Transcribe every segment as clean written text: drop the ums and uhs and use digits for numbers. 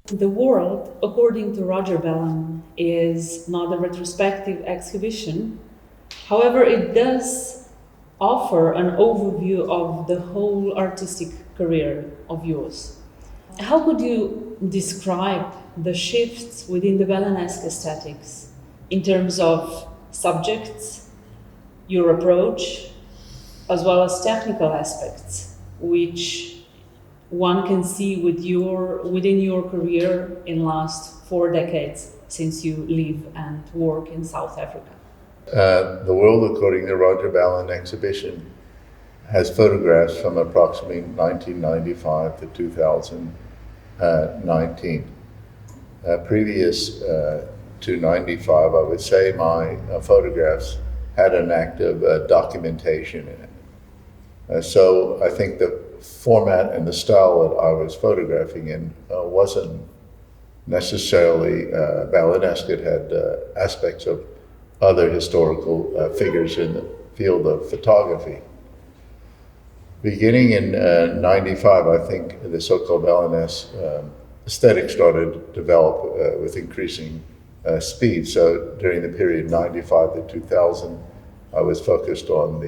The world, according to Roger Ballen, is not a retrospective exhibition. However, it does offer an overview of the whole artistic career of yours. How could you describe the shifts within the Ballenesque aesthetics in terms of subjects, your approach, as well as technical aspects, which one can see within your career in last 4 decades since you live and work in South Africa? The World According to Roger Ballen exhibition has photographs from approximately 1995 to 2019. Previous to 95, I would say my photographs had an active documentation in it. So I think the format and the style that I was photographing in wasn't necessarily Ballenesque. It had aspects of other historical figures in the field of photography. Beginning in 95, I think the so-called Ballenesque aesthetic started to develop with increasing speed. So during the period 95 to 2000, I was focused on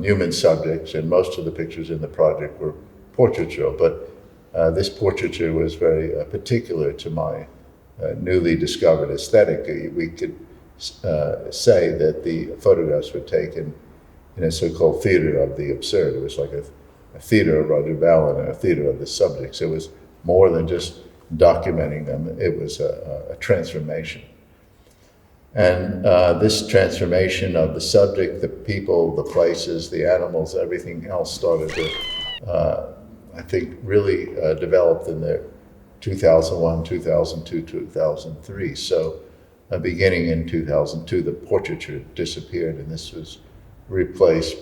human subjects, and most of the pictures in the project were portraiture. But this portraiture was very particular to my newly discovered aesthetic. We could say that the photographs were taken in a so-called theater of the absurd. It was like a theater of Roger Ballen and a theater of the subjects. It was more than just documenting them. It was a transformation. And this transformation of the subject, the people, the places, the animals, everything else started to, I think, really developed in the 2001, 2002, 2003. So beginning in 2002, the portraiture disappeared, and this was replaced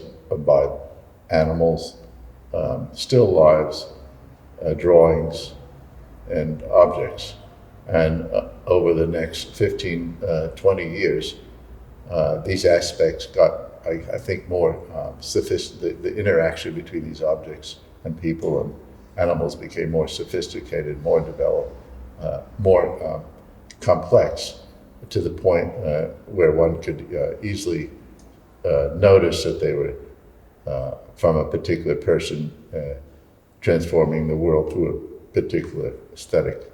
by animals, still lives, drawings, and objects. And over the next 15, 20 years, these aspects got, I think, more sophisticated. The interaction between these objects and people and animals became more sophisticated, more developed, more complex, to the point where one could easily notice that they were from a particular person transforming the world through a particular aesthetic.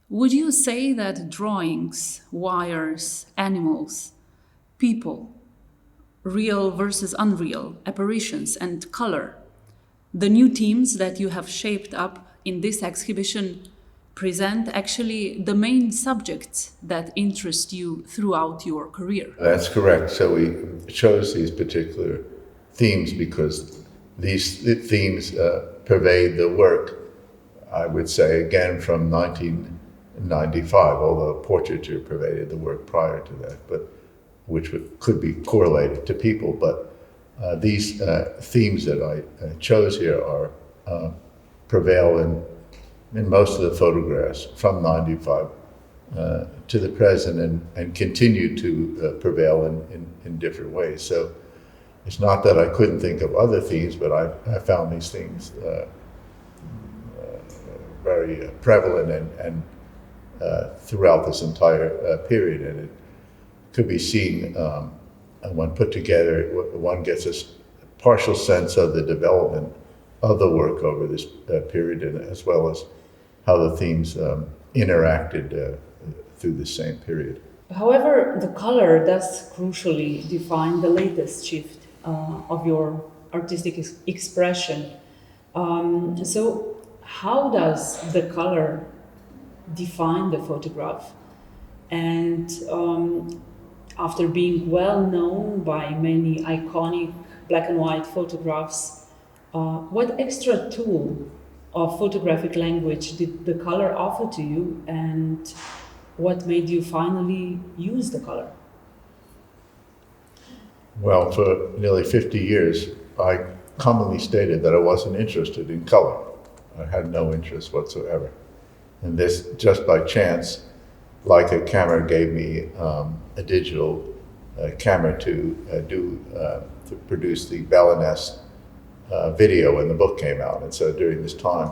Would you say that drawings, wires, animals, people, real versus unreal, apparitions, and color, the new themes that you have shaped up in this exhibition, present actually the main subjects that interest you throughout your career? That's correct. So we chose these particular themes because these themes pervade the work, I would say, again, from 1995, although portraiture pervaded the work prior to that, but which could be correlated to people. But these themes that I chose here are prevail in most of the photographs from 95 to the present, and continue to prevail in different ways. So it's not that I couldn't think of other themes, but I found these themes very prevalent and throughout this entire period, and it could be seen when put together. One gets a partial sense of the development of the work over this period, and as well as how the themes interacted through the same period. However, the color does crucially define the latest shift of your artistic expression. So how does the color define the photograph? And after being well known by many iconic black and white photographs, what extra tool of photographic language did the color offer to you, and what made you finally use the color? Well, for nearly 50 years, I commonly stated that I wasn't interested in color. I had no interest whatsoever. And this, just by chance, Leica camera gave me a digital camera to produce the Ballenesque video when the book came out. And so during this time,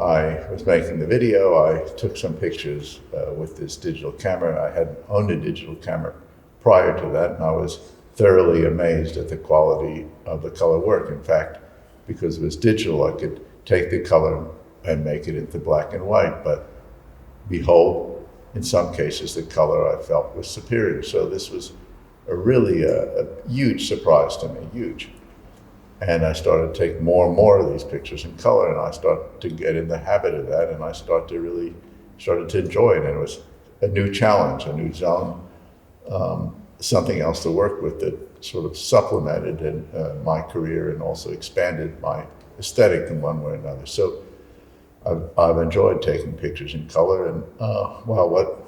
I was making the video, I took some pictures with this digital camera. I hadn't owned a digital camera prior to that, and I was thoroughly amazed at the quality of the color work. In fact, because it was digital, I could take the color and make it into black and white, but behold, in some cases, the color I felt was superior. So this was really a huge surprise to me, huge. And I started to take more and more of these pictures in color, and I started to get in the habit of that, and I started to enjoy it. And it was a new challenge, a new zone, something else to work with that sort of supplemented my career and also expanded my aesthetic in one way or another. So I've enjoyed taking pictures in color, and what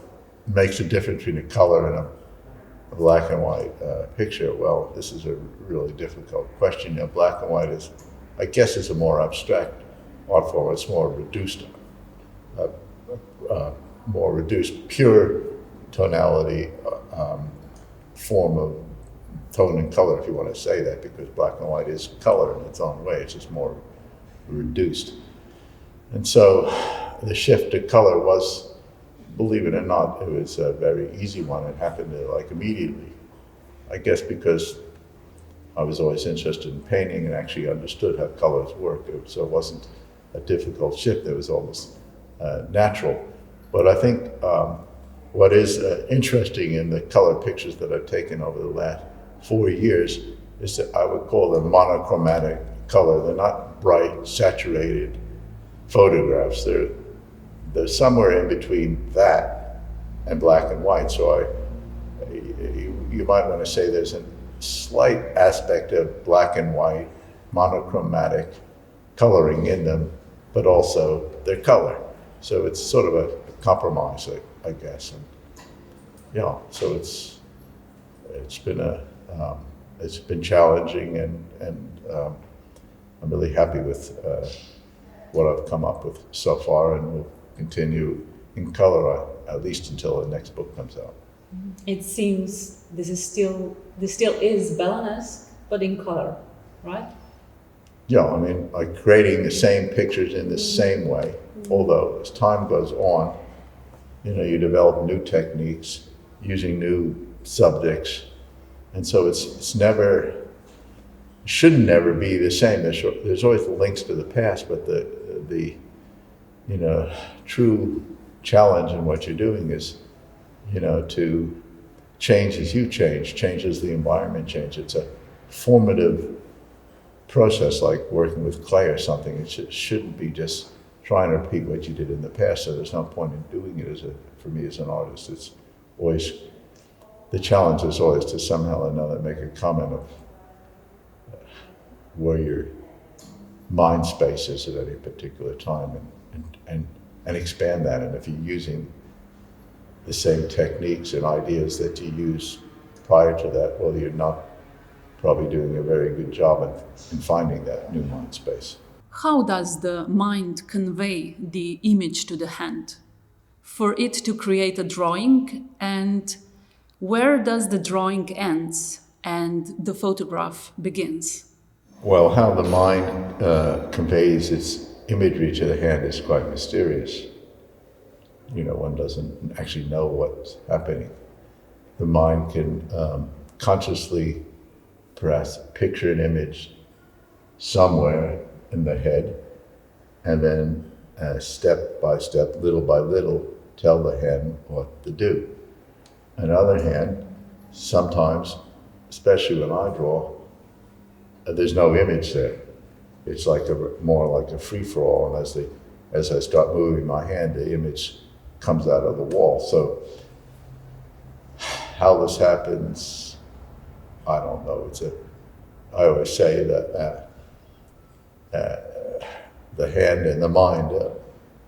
makes a difference between a color and a black and white picture? Well, this is a really difficult question. Black and white is, I guess, is a more abstract art form. It's more reduced, pure tonality form of tone and color, if you want to say that, because black and white is color in its own way. It's just more reduced. And so the shift to color was, believe it or not, it was a very easy one. It happened immediately. I guess because I was always interested in painting and actually understood how colors work. So it wasn't a difficult shift. It was almost natural. But I think what is interesting in the color pictures that I've taken over the last 4 years is that I would call them monochromatic color. They're not bright, saturated photographs. They're somewhere in between that and black and white. So you might want to say there's a slight aspect of black and white, monochromatic coloring in them, but also their color. So it's sort of a compromise, I guess. And so it's been challenging, and I'm really happy with what I've come up with so far, and will continue in color at least until the next book comes out. It seems this still is Ballen-esque, but in color, right? Yeah, I mean, creating the same pictures in the same way, although as time goes on, you develop new techniques using new subjects, and so it's never, shouldn't never be the same. There's always links to the past, but the true challenge in what you're doing is, to change as you change as the environment changes. It's a formative process, like working with clay or something. It shouldn't be just trying to repeat what you did in the past, so there's no point in doing it for me as an artist. It's always, the challenge is always to somehow or another make a comment of where your mind space is at any particular time, and expand that. And if you're using the same techniques and ideas that you use prior to that, well, you're not probably doing a very good job in finding that new mind space. How does the mind convey the image to the hand for it to create a drawing, and where does the drawing ends and the photograph begins? Well, how the mind conveys its imagery to the hand is quite mysterious. One doesn't actually know what's happening. The mind can consciously perhaps picture an image somewhere in the head, and then step by step, little by little, tell the hand what to do. On the other hand, sometimes, especially when I draw, there's no image there. It's more like a free-for-all, and as I start moving my hand, the image comes out of the wall. So how this happens, I don't know. I always say that the hand and the mind,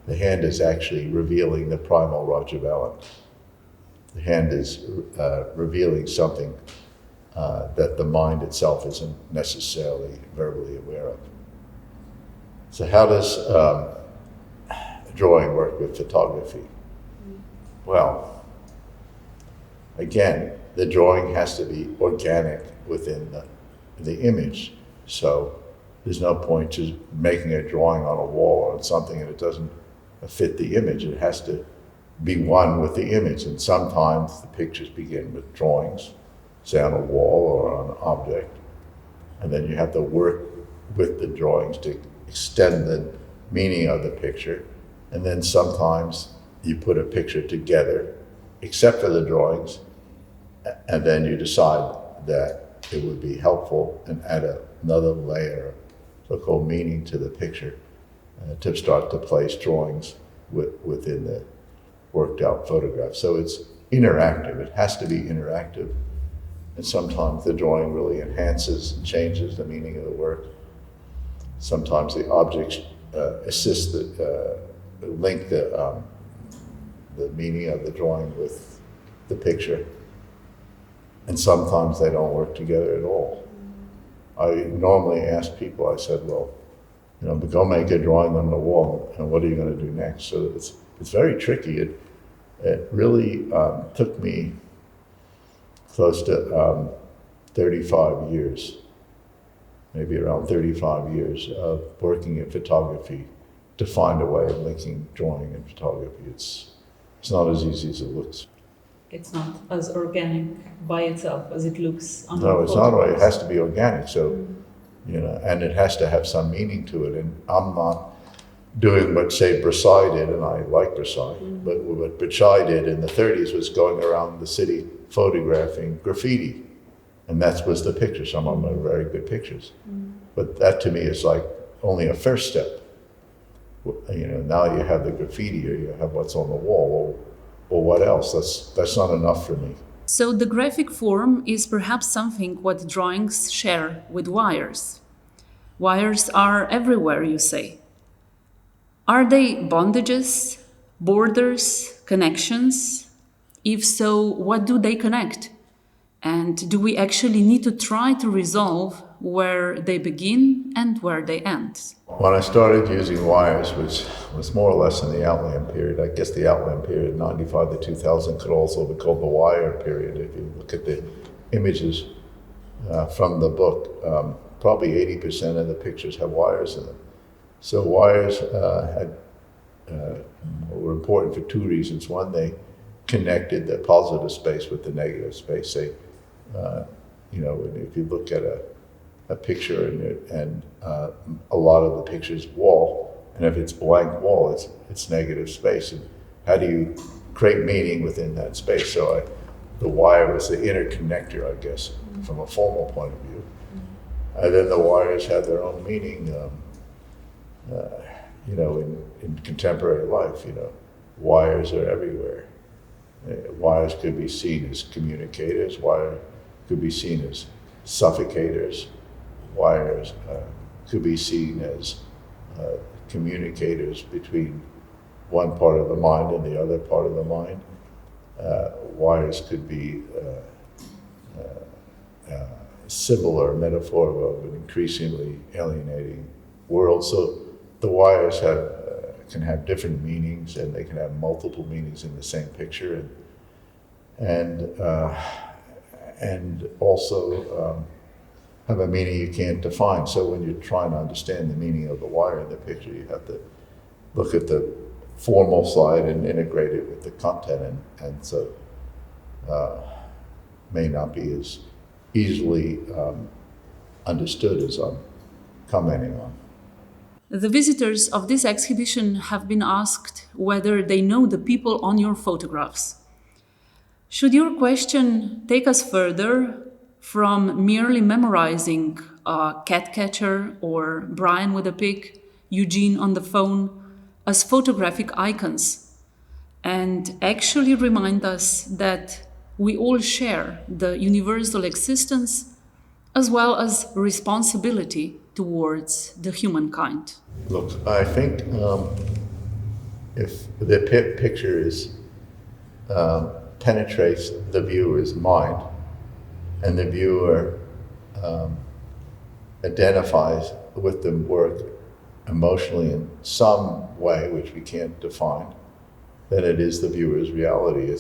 the hand is actually revealing the primal Roger Ballen. The hand is revealing something that the mind itself isn't necessarily verbally aware of. So how does drawing work with photography? Well, again, the drawing has to be organic within the image. So there's no point to making a drawing on a wall or on something and it doesn't fit the image. It has to be one with the image. And sometimes the pictures begin with drawings, say on a wall or on an object. And then you have to work with the drawings to extend the meaning of the picture. And then sometimes you put a picture together, except for the drawings, and then you decide that it would be helpful and add another layer of so-called meaning to the picture to start to place drawings within the worked out photograph. So it's interactive. It has to be interactive. And sometimes the drawing really enhances and changes the meaning of the work. Sometimes the objects assist link the meaning of the drawing with the picture. And sometimes they don't work together at all. I normally ask people, I said, well, go make a drawing on the wall, and what are you going to do next? So it's very tricky. It really took me close to 35 years, maybe around 35 years of working in photography to find a way of linking drawing and photography. It's not as easy as it looks. It's not as organic by itself as it looks on No, the it's not. photographs. It has to be organic. So, and it has to have some meaning to it. And I'm not doing what, say, Brassai did, and I like Brassai, but what Brassai did in the 30s was going around the city photographing graffiti. And that was the picture. Some of them are very good pictures. But that to me is like only a first step. Now you have the graffiti or you have what's on the wall. Well, what else? That's not enough for me. So the graphic form is perhaps something what drawings share with wires. Wires are everywhere, you say. Are they bondages, borders, connections? If so, what do they connect? And do we actually need to try to resolve where they begin and where they end? When I started using wires, which was more or less in the Outland period, I guess the Outland period, 95 to 2000, could also be called the wire period. If you look at the images from the book, probably 80% of the pictures have wires in them. So wires were important for two reasons. One, they connected the positive space with the negative space. Say, if you look at a picture and a lot of the picture's wall, and if it's blank wall, it's negative space. And how do you create meaning within that space? So the wire was the interconnector, I guess, from a formal point of view. And then the wires have their own meaning, in contemporary life. Wires are everywhere. Wires could be seen as communicators. Wires could be seen as suffocators. Wires could be seen as communicators between one part of the mind and the other part of the mind. Wires could be symbol or metaphor of an increasingly alienating world. So the wires can have different meanings, and they can have multiple meanings in the same picture, and also have a meaning you can't define. So when you're trying to understand the meaning of the wire in the picture, you have to look at the formal side and integrate it with the content, and so may not be as easily understood as I'm commenting on. The visitors of this exhibition have been asked whether they know the people on your photographs. Should your question take us further from merely memorizing a cat catcher or Brian with a pig, Eugene on the phone, as photographic icons, and actually remind us that we all share the universal existence as well as responsibility towards the humankind? Look, I think if the picture penetrates the viewer's mind, and the viewer identifies with the work emotionally in some way, which we can't define, then it is the viewer's reality.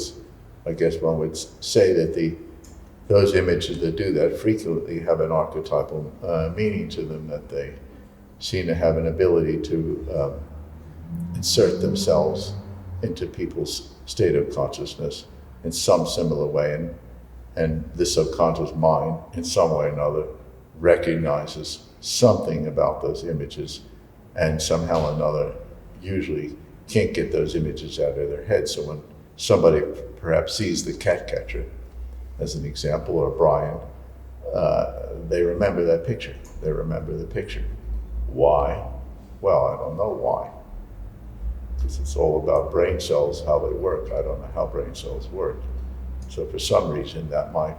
I guess one would say that those images that do that frequently have an archetypal meaning to them, that they seem to have an ability to insert themselves into people's state of consciousness in some similar way, and the subconscious mind, in some way or another, recognizes something about those images, and somehow or another usually can't get those images out of their head. So when somebody perhaps sees the cat catcher, as an example, or Brian, they remember that picture. They remember the picture. Why? Well, I don't know why. Because it's all about brain cells, how they work. I don't know how brain cells work. So for some reason, that might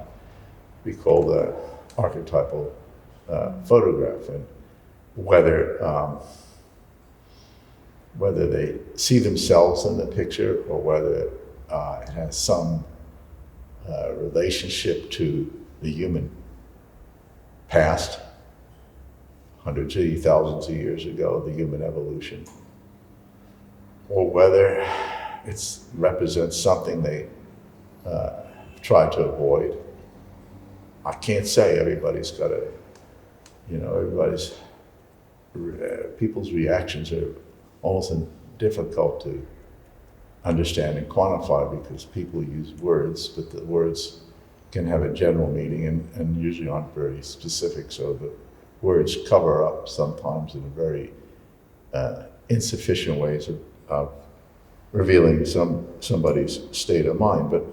be called an archetypal photograph. And whether they see themselves in the picture, or whether it has some relationship to the human past, hundreds of thousands of years ago, the human evolution, or whether it represents something they try to avoid. I can't say. Everybody's got a, people's reactions are almost difficult to understand and quantify, because people use words, but the words can have a general meaning and usually aren't very specific. So the words cover up sometimes in very insufficient ways of revealing somebody's state of mind. But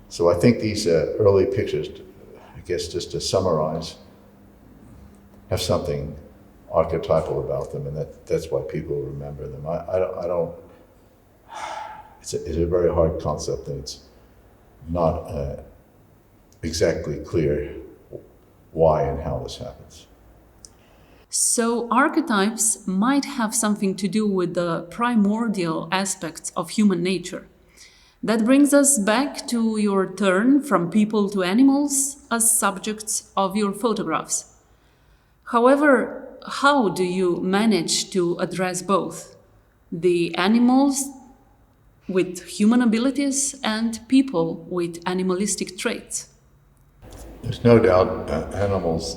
so I think these early pictures, I guess just to summarize, have something archetypal about them, and that's why people remember them. I don't. It's a very hard concept, and it's not exactly clear why and how this happens. So archetypes might have something to do with the primordial aspects of human nature. That brings us back to your turn from people to animals as subjects of your photographs. However, how do you manage to address both? The animals with human abilities and people with animalistic traits? There's no doubt animals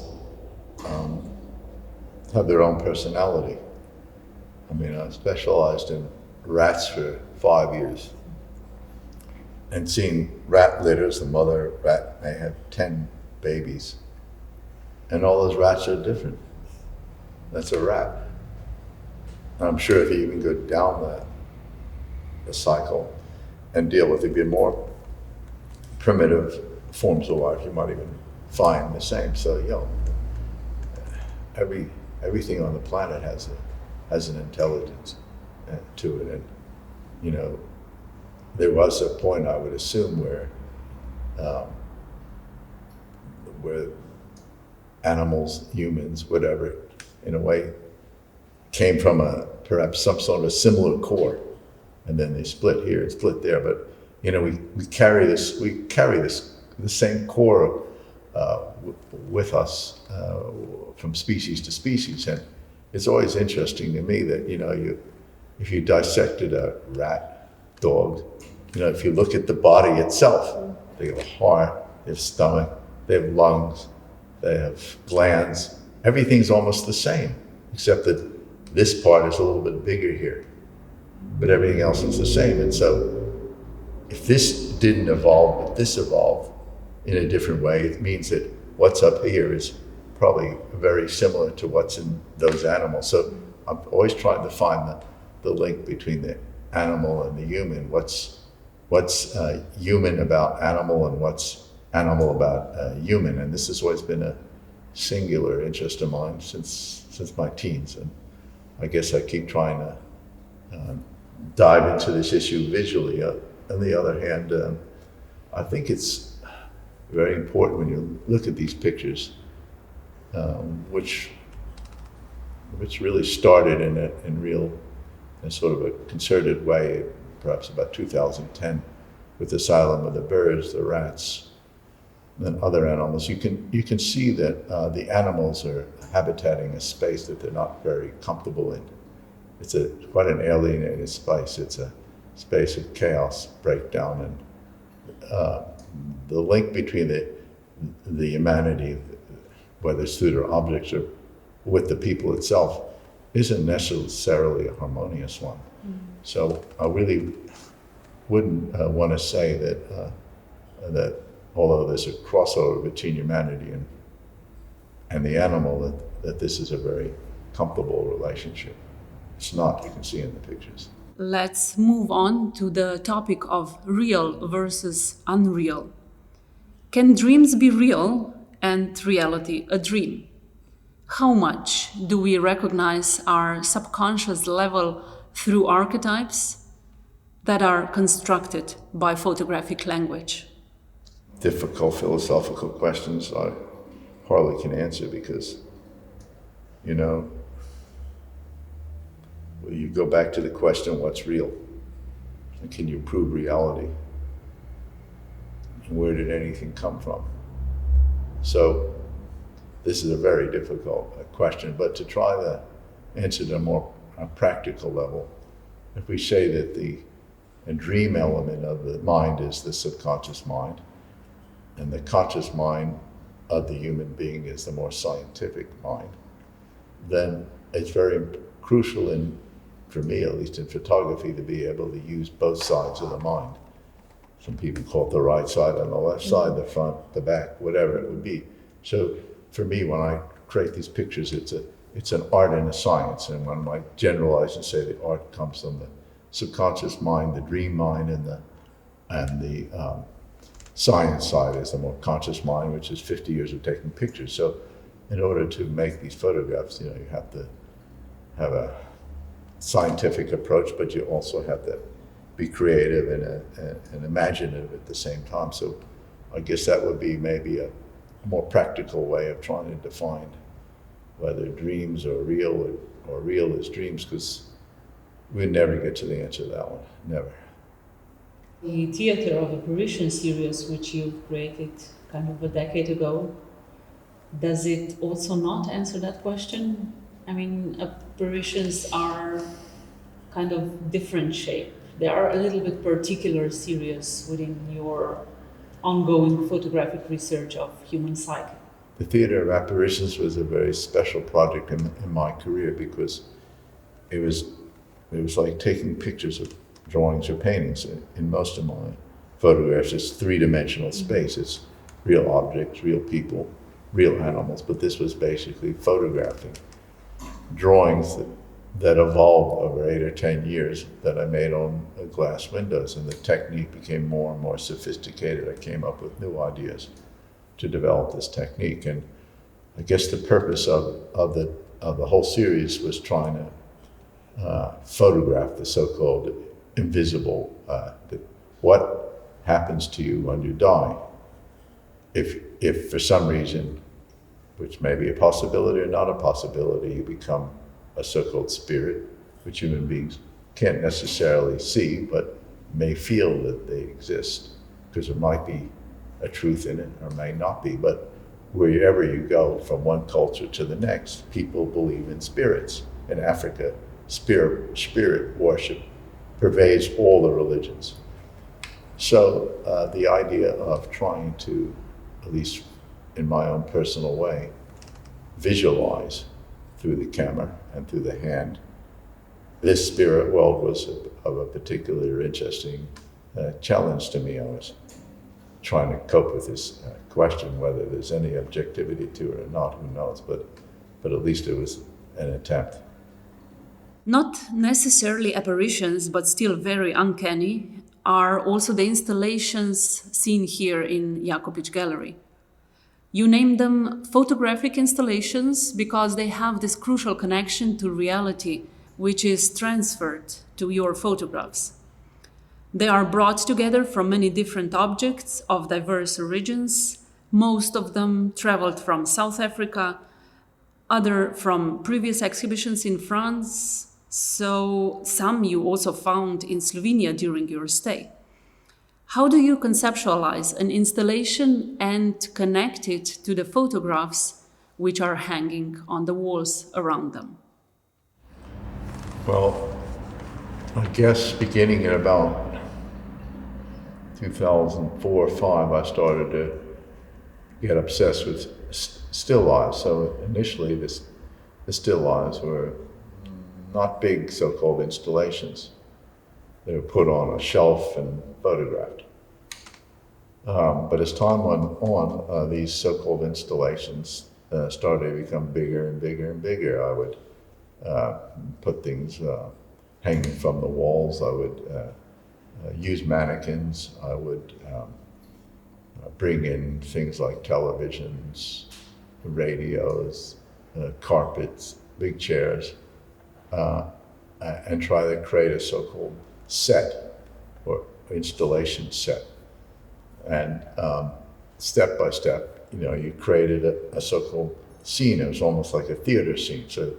have their own personality. I mean, I specialized in rats for 5 years, and seeing rat litters. The mother rat may have 10 babies, and all those rats are different. That's a rat. And I'm sure if you even go down the cycle and deal with the more primitive forms of life, you might even find the same. So, everything on the planet has an intelligence to it. And, there was a point, I would assume, where animals, humans, whatever, in a way, came from perhaps some sort of similar core, and then they split here and split there. But we carry the same core with us from species to species, and it's always interesting to me that if you dissected a rat, dog, if you look at the body itself, they have a heart, they have stomach, they have lungs, they have glands. Everything's almost the same, except that this part is a little bit bigger here, but everything else is the same. And so if this didn't evolve, but this evolved in a different way, it means that what's up here is probably very similar to what's in those animals. So I'm always trying to find the link between the animal and the human. What's human about animal, and what's animal about human? And this has always been a singular interest of mine since my teens. And I guess I keep trying to dive into this issue visually. On the other hand, I think it's very important when you look at these pictures, which really started in a sort of a concerted way, perhaps about 2010, with Asylum of the Birds, the rats, and other animals. You can see that the animals are habitating a space that they're not very comfortable in. It's quite an alienated space. It's a space of chaos, breakdown, and the link between the humanity, whether it's through their objects or with the people itself, isn't necessarily a harmonious one. So I really wouldn't want to say that although there's a crossover between humanity and the animal, that this is a very comfortable relationship. It's not, you can see in the pictures. Let's move on to the topic of real versus unreal. Can dreams be real and reality a dream? How much do we recognize our subconscious level through archetypes that are constructed by photographic language? Difficult philosophical questions I hardly can answer because, you go back to the question, what's real? And can you prove reality? And where did anything come from? So this is a very difficult question, but to try to answer it at a more practical level, if we say that the dream element of the mind is the subconscious mind, and the conscious mind of the human being is the more scientific mind, then it's very crucial for me, at least in photography, to be able to use both sides of the mind. Some people call it the right side and the left side, the front, the back, whatever it would be. So for me, when I create these pictures, it's an art and a science. And when I generalize and say the art comes from the subconscious mind, the dream mind, and the science side is the more conscious mind, which is 50 years of taking pictures. So in order to make these photographs, you have to have a scientific approach, but you also have to be creative and imaginative at the same time. So I guess that would be maybe a more practical way of trying to define whether dreams are real or real as dreams, because we'd never get to the answer to that one, never. The Theater of Apparition series, which you've created kind of a decade ago, does it also not answer that question? I mean, apparitions are kind of different shape. They are a little bit particular series within your ongoing photographic research of human psyche. The Theater of Apparitions was a very special project in my career because it was like taking pictures of drawings or paintings. In most of my photographs, it's three-dimensional space. It's real objects, real people, real animals, but this was basically photographing drawings that evolved over 8 or 10 years that I made on glass windows, and the technique became more and more sophisticated. I came up with new ideas to develop this technique, and I guess the purpose of the whole series was trying to photograph the so-called invisible, what happens to you when you die. If for some reason, which may be a possibility or not a possibility, you become a so-called spirit, which human beings can't necessarily see, but may feel that they exist, because there might be a truth in it or may not be. But wherever you go from one culture to the next, people believe in spirits. In Africa, spirit worship pervades all the religions. So the idea of trying to, at least in my own personal way, visualize through the camera and through the hand this spirit world was of a particularly interesting challenge to me. I was trying to cope with this question, whether there's any objectivity to it or not, who knows, but at least it was an attempt. Not necessarily apparitions, but still very uncanny, are also the installations seen here in Jakopič Gallery. You name them photographic installations because they have this crucial connection to reality, which is transferred to your photographs. They are brought together from many different objects of diverse origins. Most of them traveled from South Africa, other from previous exhibitions in France, so some you also found in Slovenia during your stay. How do you conceptualize an installation and connect it to the photographs which are hanging on the walls around them? Well, I guess beginning in about 2004 or 5, I started to get obsessed with still lives. So initially the still lives were not big so-called installations. They were put on a shelf and photographed. But as time went on, these so-called installations started to become bigger and bigger and bigger. I would put things hanging from the walls. I would use mannequins. I would bring in things like televisions, radios, carpets, big chairs, and try to create a so-called set or installation set. And step by step, you created a so-called scene. It was almost like a theater scene. So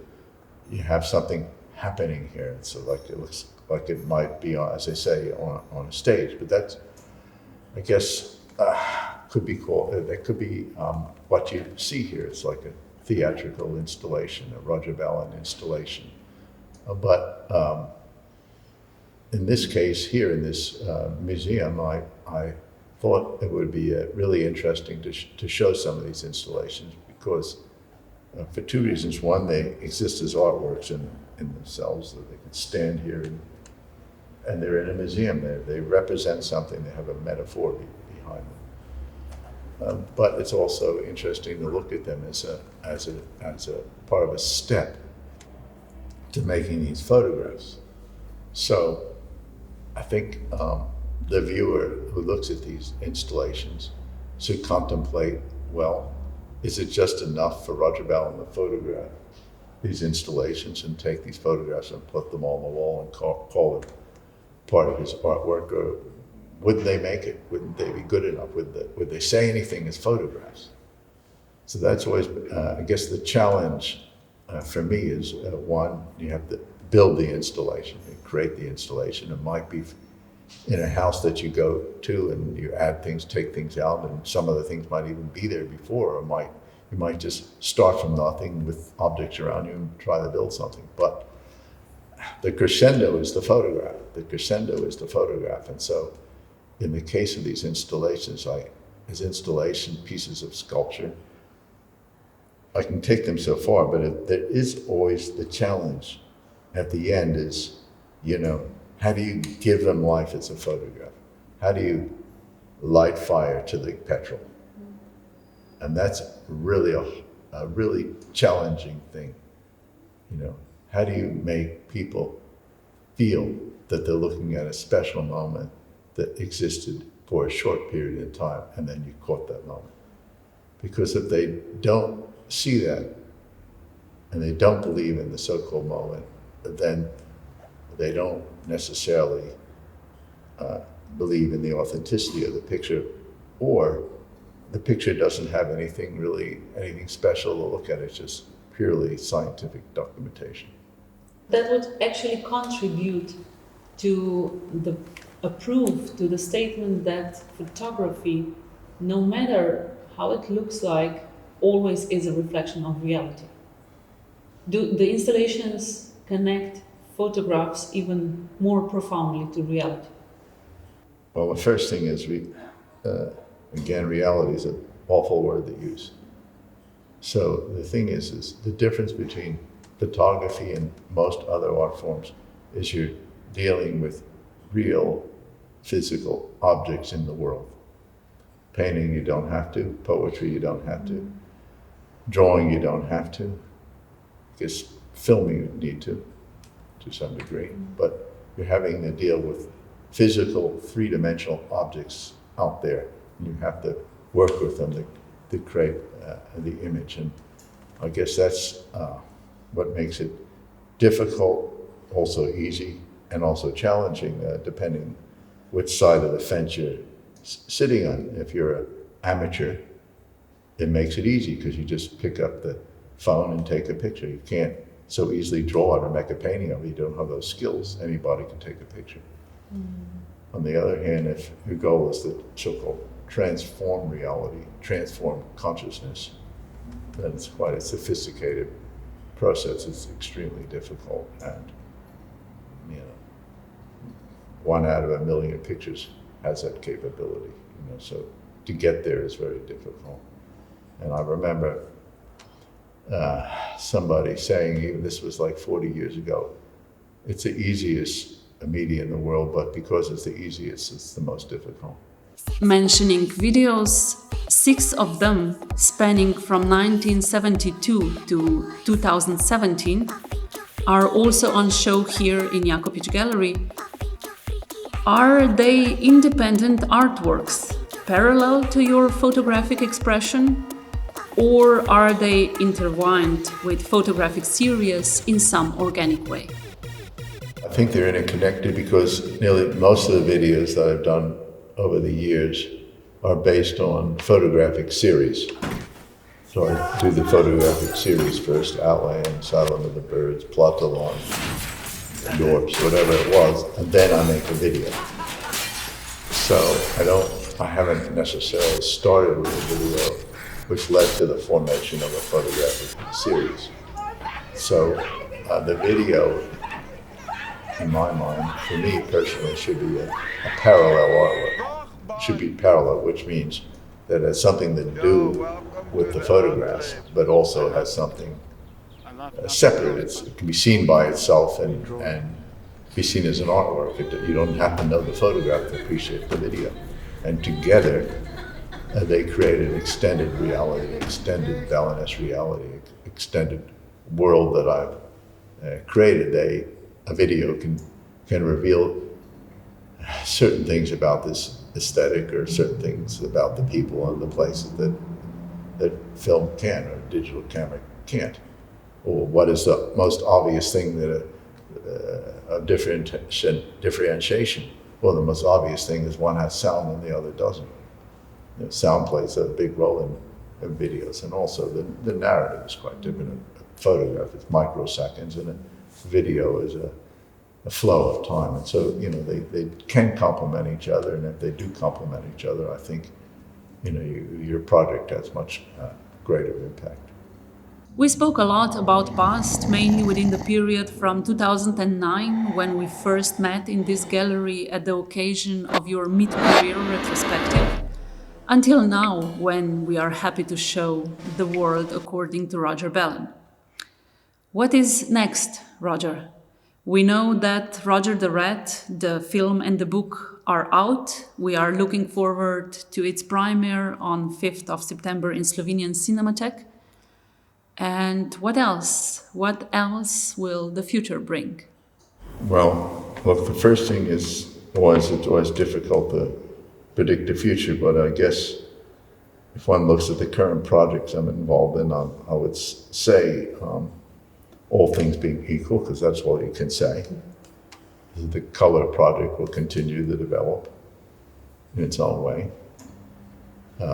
you have something happening here. So like it looks like it might be, as they say, on a stage. But that's, I guess, could be called. That could be what you see here. It's like a theatrical installation, a Roger Ballen installation. But in this case here in this museum, I thought it would be really interesting to show some of these installations because for two reasons. One, they exist as artworks in themselves, that they can stand here and they're in a museum. They represent something. They have a metaphor behind them. But it's also interesting to look at them as a part of a step to making these photographs. So I think the viewer who looks at these installations should contemplate, well, is it just enough for Roger Ballen to photograph these installations and take these photographs and put them on the wall and call it part of his artwork, or would they make it? Wouldn't they be good enough? Would they say anything as photographs? So that's always, I guess the challenge for me is, one, you have to build the installation and create the installation. It might be in a house that you go to and you add things, take things out, and some of the things might even be there before, or you might just start from nothing with objects around you and try to build something. But the crescendo is the photograph. The crescendo is the photograph. And so in the case of these installations, as installation pieces of sculpture, I can take them so far, but there is always the challenge at the end is, how do you give them life as a photograph? How do you light fire to the petrol? And that's really a really challenging thing. How do you make people feel that they're looking at a special moment that existed for a short period of time, and then you caught that moment? Because if they don't see that, and they don't believe in the so-called moment, then they don't necessarily believe in the authenticity of the picture, or the picture doesn't have anything special to look at. It's just purely scientific documentation. That would actually contribute to a proof to the statement that photography, no matter how it looks like, always is a reflection of reality. Do the installations connect photographs even more profoundly to reality? Well, the first thing is again, reality is an awful word to use. So the thing is the difference between photography and most other art forms is you're dealing with real physical objects in the world. Painting, you don't have to. Poetry, you don't have to. Drawing, you don't have to. I guess filming, you need to some degree. But you're having to deal with physical, three-dimensional objects out there. And you have to work with them to create the image. And I guess that's what makes it difficult, also easy, and also challenging, depending which side of the fence you're sitting on. If you're an amateur, it makes it easy because you just pick up the phone and take a picture. You can't so easily draw it or make a painting of it. You don't have those skills. Anybody can take a picture. On the other hand, if your goal is to so-called transform reality, transform consciousness, then it's quite a sophisticated process. It's extremely difficult, and 1 out of 1 million pictures has that capability. So to get there is very difficult. And I remember somebody saying, even this was like 40 years ago, it's the easiest media in the world, but because it's the easiest, it's the most difficult. Mentioning videos, 6 of them spanning from 1972 to 2017 are also on show here in Jakopič Gallery. Are they independent artworks, parallel to your photographic expression, or are they intertwined with photographic series in some organic way? I think they're interconnected because nearly most of the videos that I've done over the years are based on photographic series. So I do the photographic series first, Outland, Silent of the Birds, Plot de Lawn, Dorps, whatever it was, and then I make a video. So I haven't necessarily started with a video, which led to the formation of a photographic series. So the video, in my mind, for me personally, should be a parallel artwork. It should be parallel, which means that it has something to do with the photographs, but also has something separate. It can be seen by itself and be seen as an artwork. You don't have to know the photograph to appreciate the video. And together, they create an extended reality, extended Ballen-esque reality, extended world that I've created. A video can reveal certain things about this aesthetic or certain things about the people and the places that film can or digital camera can't. Or what is the most obvious thing that of differentiation? Well, the most obvious thing is one has sound and the other doesn't. Sound plays a big role in videos, and also the narrative is quite different. A photograph is microseconds, and a video is a flow of time. And so, they can complement each other, and if they do complement each other, I think, your project has much greater impact. We spoke a lot about past, mainly within the period from 2009, when we first met in this gallery at the occasion of your mid-career retrospective, until now, when we are happy to show the world according to Roger Ballen. What is next, Roger? We know that Roger the Rat, the film and the book are out. We are looking forward to its premiere on 5th of September in Slovenian Cinematheque. And what else? What else will the future bring? Well, look, the first thing is it's always difficult to predict the future, but I guess if one looks at the current projects I'm involved in, I would say, all things being equal, because that's all you can say, the color project will continue to develop in its own way.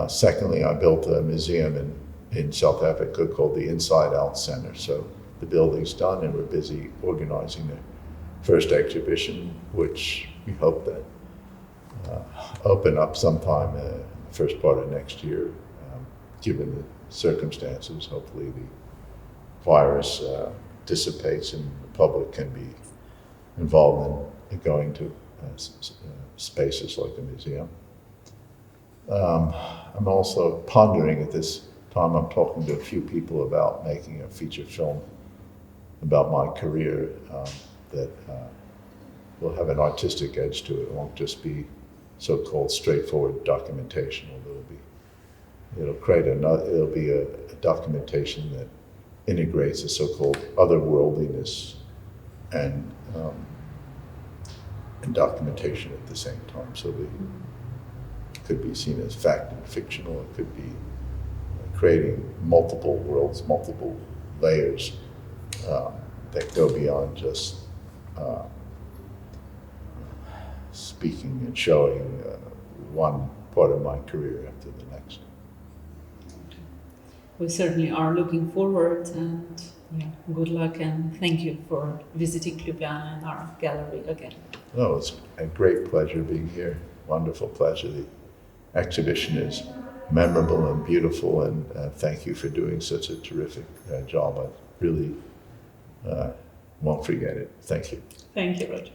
Secondly, I built a museum in South Africa called the Inside Out Center. So the building's done and we're busy organizing the first exhibition, which we hope that open up sometime first part of next year, given the circumstances. Hopefully the virus dissipates and the public can be involved in going to spaces like the museum. I'm also pondering at this time, I'm talking to a few people about making a feature film about my career that will have an artistic edge to it. It won't just be so-called straightforward documentation. It'll be a documentation that integrates a so-called otherworldliness and documentation at the same time. So it could be seen as fact and fictional. It could be creating multiple worlds, multiple layers that go beyond just speaking and showing one part of my career after the next. We certainly are looking forward, and good luck, and thank you for visiting Ljubljana and our gallery again. No, it's a great pleasure being here. Wonderful pleasure. The exhibition is memorable and beautiful, and thank you for doing such a terrific job. I really won't forget it. Thank you. Thank you, Roger.